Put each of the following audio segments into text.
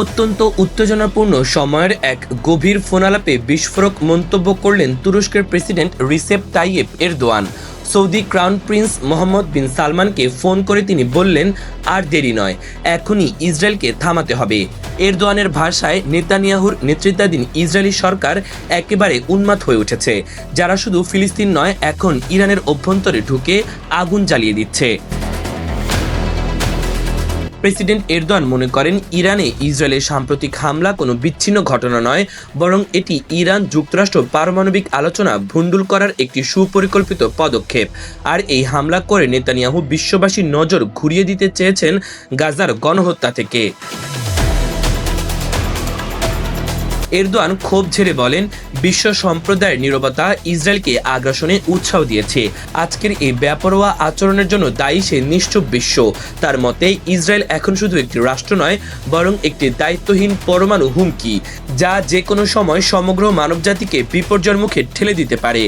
অত্যন্ত উত্তেজনাপূর্ণ সময়ের এক গভীর ফোনালাপে বিস্ফোরক মন্তব্য করলেন তুরস্কের president Recep Tayyip Erdogan. Saudi crown prince Mohammed bin সালমানকে ফোন করে তিনি বললেন, আর দেরি নয়, এখনই ইসরায়েলকে থামাতে হবে। এরদোয়ানের ভাষায়, নেতানিয়াহুর নেতৃত্বাধীন ইসরায়েলি সরকার একেবারে উন্মাদ হয়ে উঠেছে, যারা শুধু ফিলিস্তিন নয়, এখন ইরানের অভ্যন্তরে ঢুকে আগুন জ্বালিয়ে দিচ্ছে। প্রেসিডেন্ট এরদোয়ান মনে করেন, ইরানে ইসরায়েলের সাম্প্রতিক হামলা কোনো বিচ্ছিন্ন ঘটনা নয়, বরং এটি ইরান যুক্তরাষ্ট্র পারমাণবিক আলোচনা ভণ্ডুল করার একটি সুপরিকল্পিত পদক্ষেপ। আর এই হামলা করে নেতানিয়াহু বিশ্ববাসীর নজর ঘুরিয়ে দিতে চেয়েছেন গাজার গণহত্যা থেকে। এরদোয়ান ক্ষোভ ঝেড়ে বলেন, বিশ্ব সম্প্রদায়ের নীরবতা ইসরায়েলকে আগ্রাসনে উৎসাহ দিয়েছে। আজকের এই বেপরোয়া আচরণের জন্য দায়ী সে নিশ্চুপ বিশ্ব। তার মতে, ইসরায়েল এখন শুধু একটি রাষ্ট্র নয়, বরং একটি দায়িত্বহীন পরমাণু হুমকি, যা যে কোনো সময় সমগ্র মানবজাতিকে বিপর্যয়ের মুখে ঠেলে দিতে পারে।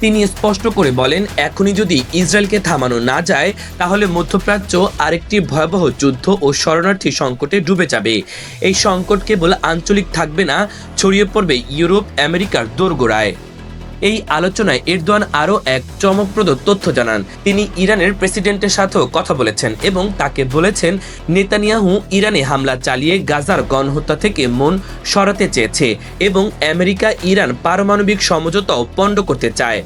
তিনি স্পষ্ট করে বলেন, এখনই যদি ইসরায়েলকে থামানো না যায়, তাহলে মধ্যপ্রাচ্য আরেকটি ভয়াবহ যুদ্ধ ও শরণার্থী সংকটে ডুবে যাবে। এই সংকট কেবল আঞ্চলিক থাকবে না, ছড়িয়ে পড়বে ইউরোপ, আমেরিকার দোরগোড়ায়। এই আলোচনায় এরদোয়ান আরও এক চমকপ্রদ তথ্য জানান। তিনি ইরানের প্রেসিডেন্টের সাথেও কথা বলেছেন এবং তাকে বলেছেন, নেতানিয়াহু ইরানে হামলা চালিয়ে গাজার গণহত্যা থেকে মন সরাতে চেয়েছে এবং আমেরিকা ইরান পারমাণবিক সমঝোতাও পণ্ড করতে চায়।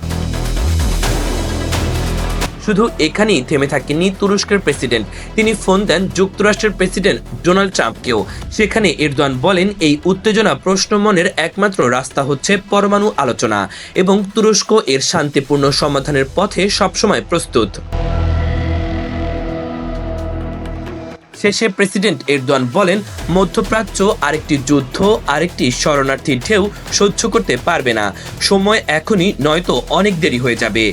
শুধু এখানেই থেমে থাকেননি তুরস্কের প্রেসিডেন্ট, তিনি ফোন দেন যুক্তরাষ্ট্রের প্রেসিডেন্ট ডোনাল্ড ট্রাম্পকেও। সেখানে এরদোয়ান বলেন, এই উত্তেজনা প্রশ্নমনের একমাত্র রাস্তা হচ্ছে পরমাণু আলোচনা এবং তুরস্ক এর শান্তিপূর্ণ সমাধানের পথে সবসময় প্রস্তুত। শেষে প্রেসিডেন্ট এরদোয়ান বলেন, মধ্যপ্রাচ্য আরেকটি যুদ্ধ, আরেকটি শরণার্থী ঢেউ সহ্য করতে পারবে না। সময় এখনই, নয়তো অনেক দেরি হয়ে যাবে।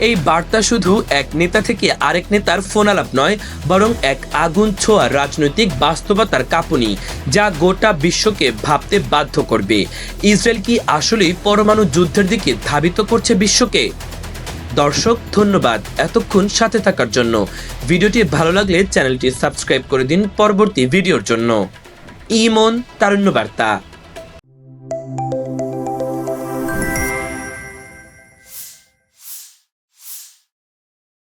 এই বার্তা শুধু এক নেতা থেকে আরেক নেতার ফোনালাপ নয়, বরং এক আগুন ছোঁয়া রাজনৈতিক বাস্তবতার কাঁপুনি, যা গোটা বিশ্বকে ভাবতে বাধ্য করবে। ইসরায়েল কি আসলেই পরমাণু যুদ্ধের দিকে ধাবিত করছে বিশ্বকে? দর্শক, ধন্যবাদ এতক্ষণ সাথে থাকার জন্য। ভিডিওটি ভালো লাগলে চ্যানেলটি সাবস্ক্রাইব করে দিন পরবর্তী ভিডিওর জন্য। ইমন তারুণ্য বার্তা।